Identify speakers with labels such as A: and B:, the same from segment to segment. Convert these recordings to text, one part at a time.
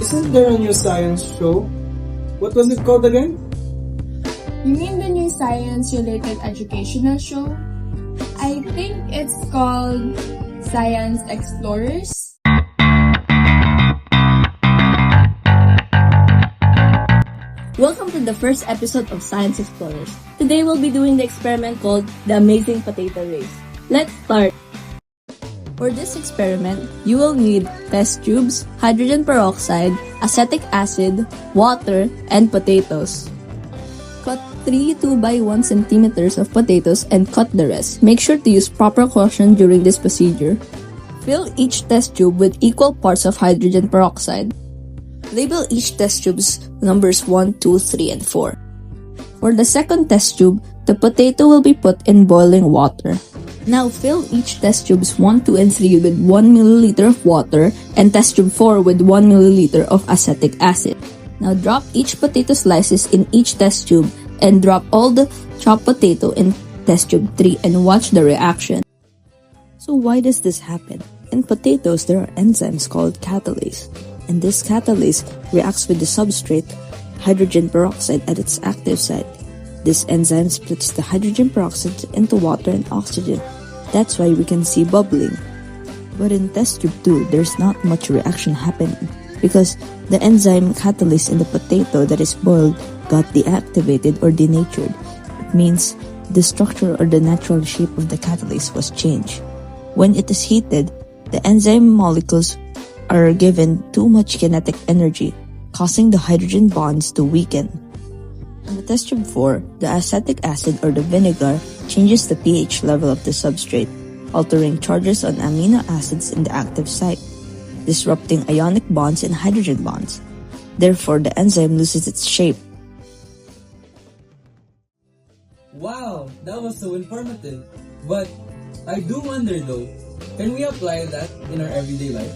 A: Isn't there a new science show? What was it called again?
B: You mean the new science-related educational show? I think it's called Science Explorers.
C: Welcome to the first episode of Science Explorers. Today we'll be doing the experiment called the Amazing Potato Race. Let's start! For this experiment, you will need test tubes, hydrogen peroxide, acetic acid, water, and potatoes. Cut 3 2x1 centimeters of potatoes and cut the rest. Make sure to use proper caution during this procedure. Fill each test tube with equal parts of hydrogen peroxide. Label each test tube's numbers 1, 2, 3, and 4. For the second test tube, the potato will be put in boiling water. Now fill each test tubes 1, 2, and 3 with 1 milliliter of water and test tube 4 with 1 milliliter of acetic acid. Now drop each potato slices in each test tube and drop all the chopped potato in test tube 3 and watch the reaction. So why does this happen? In potatoes, there are enzymes called catalase, and this catalase reacts with the substrate, hydrogen peroxide, at its active site. This enzyme splits the hydrogen peroxide into water and oxygen. That's why we can see bubbling. But in test tube 2, there's not much reaction happening because the enzyme catalase in the potato that is boiled got deactivated or denatured. It means the structure or the natural shape of the catalase was changed. When it is heated, the enzyme molecules are given too much kinetic energy, causing the hydrogen bonds to weaken. In the test tube 4, the acetic acid or the vinegar changes the pH level of the substrate, altering charges on amino acids in the active site, disrupting ionic bonds and hydrogen bonds. Therefore, the enzyme loses its shape.
D: Wow, that was so informative. But I do wonder though, can we apply that in our everyday life?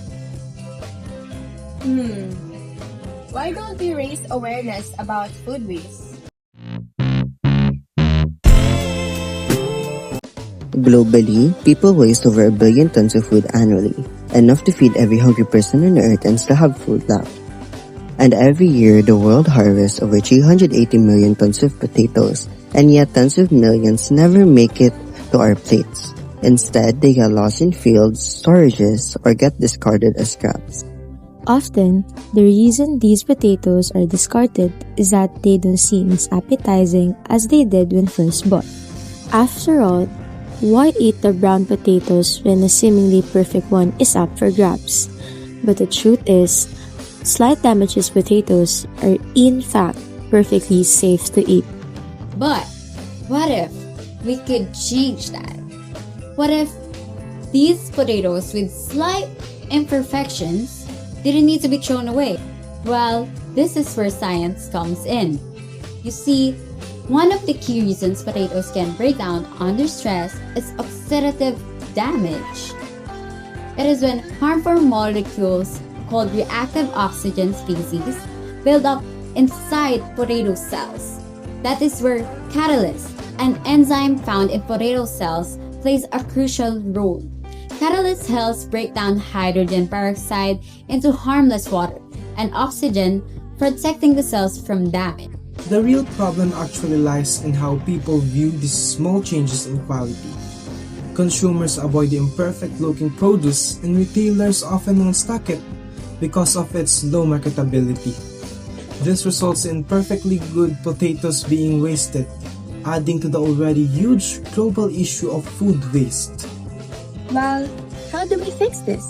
B: Why don't we raise awareness about food waste?
E: Globally, people waste over 1 billion tons of food annually, enough to feed every hungry person on Earth and still have food left. And every year, the world harvests over 380 million tons of potatoes, and yet tens of millions never make it to our plates. Instead, they get lost in fields, storages, or get discarded as scraps.
F: Often, the reason these potatoes are discarded is that they don't seem as appetizing as they did when first bought. After all, why eat the brown potatoes when a seemingly perfect one is up for grabs? But the truth is, slight damaged potatoes are in fact perfectly safe to eat.
G: But what if we could change that? What if these potatoes with slight imperfections didn't need to be thrown away? Well, this is where science comes in. You see, one of the key reasons potatoes can break down under stress is oxidative damage. It is when harmful molecules called reactive oxygen species build up inside potato cells. That is where catalase, an enzyme found in potato cells, plays a crucial role. Catalase helps break down hydrogen peroxide into harmless water and oxygen, protecting the cells from damage.
A: The real problem actually lies in how people view these small changes in quality. Consumers avoid the imperfect-looking produce and retailers often won't stock it because of its low marketability. This results in perfectly good potatoes being wasted, adding to the already huge global issue of food waste.
B: Well, how do we fix this?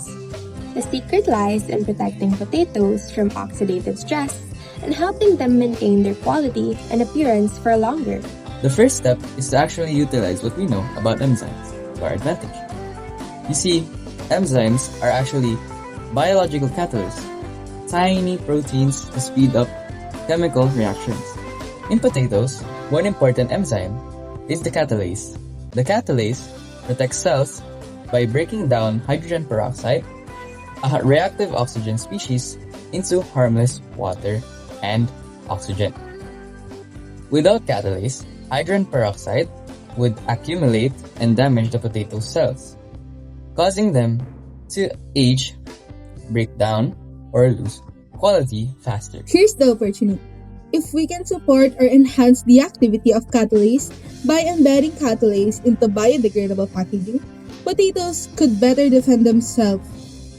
B: The secret lies in protecting potatoes from oxidative stress and helping them maintain their quality and appearance for longer.
D: The first step is to actually utilize what we know about enzymes to our advantage. You see, enzymes are actually biological catalysts, tiny proteins to speed up chemical reactions. In potatoes, one important enzyme is the catalase. The catalase protects cells by breaking down hydrogen peroxide, a reactive oxygen species, into harmless water and oxygen. Without catalase, hydrogen peroxide would accumulate and damage the potato cells, causing them to age, break down, or lose quality faster.
H: Here's the opportunity. If we can support or enhance the activity of catalase by embedding catalase into biodegradable packaging, potatoes could better defend themselves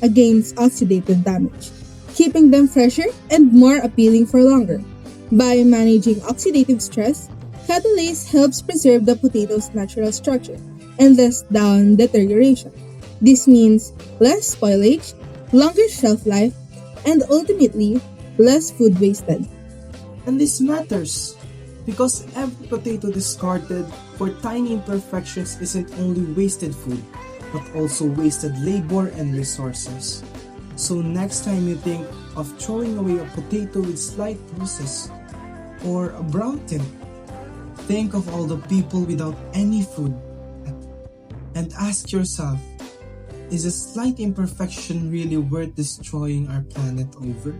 H: against oxidative damage, keeping them fresher and more appealing for longer. By managing oxidative stress, catalase helps preserve the potato's natural structure and less down deterioration. This means less spoilage, longer shelf life, and ultimately less food wasted.
A: And this matters because every potato discarded for tiny imperfections isn't only wasted food, but also wasted labor and resources. So next time you think of throwing away a potato with slight bruises or a brown tint, think of all the people without any food and ask yourself, is a slight imperfection really worth destroying our planet over?